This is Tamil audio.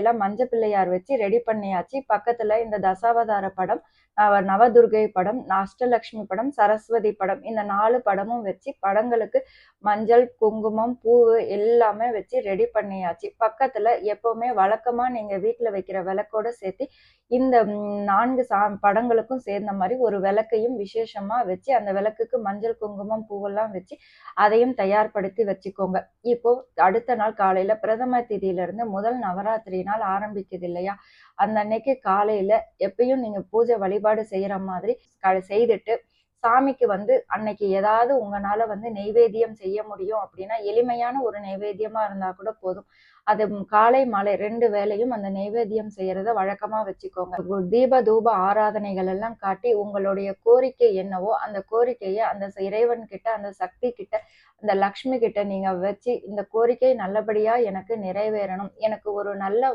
எல்லாம் மஞ்ச பிள்ளையார் வச்சு ரெடி பண்ணியாச்சு. பக்கத்துல இந்த தசாவதார படம், நவதுர்கை படம், அஷ்டலட்சுமி படம், சரஸ்வதி படம், இந்த 4 படமும் வச்சு படங்களுக்கு மஞ்சள், குங்குமம், பூவு எல்லாமே வச்சு ரெடி பண்ணியாச்சு. பக்கத்துல எப்பவுமே வழக்கமா நீங்க வீட்டுல வைக்கிற விளக்கோட சேர்த்து இந்த 4 படங்களுக்கும் சேர்ந்த மாதிரி ஒரு விளக்கையும் விசேஷமா வச்சு அந்த விளக்குக்கு மஞ்சள், குங்குமம், பூவெல்லாம் வச்சு அதையும் தயார்படுத்தி வச்சுக்கோங்க. இப்போ அடுத்த நாள் காலையில பிரதம திதியில இருந்து முதல் நவராத்திரி நாள் ஆரம்பிக்குது இல்லையா? அந்த அன்னைக்கு காலையில எப்பயும் நீங்க பூஜை வழிபாடு செய்யற மாதிரி செய்துட்டு சாமிக்கு அன்னைக்கு ஏதாவது உங்களால நெய்வேத்தியம் செய்ய முடியும் அப்படின்னா எளிமையான ஒரு நெய்வேத்தியமா இருந்தா கூட போதும். அது காலை மாலை 2 வேளையும் அந்த நெய்வேத்தியம் செய்யறத வழக்கமா வச்சுக்கோங்க. தீப தூப ஆராதனைகள் எல்லாம் காட்டி உங்களுடைய கோரிக்கை என்னவோ அந்த கோரிக்கையை அந்த இறைவன் கிட்ட, அந்த சக்தி கிட்ட, அந்த லக்ஷ்மி கிட்ட நீங்க வச்சு இந்த கோரிக்கை நல்லபடியா எனக்கு நிறைவேறணும், எனக்கு ஒரு நல்ல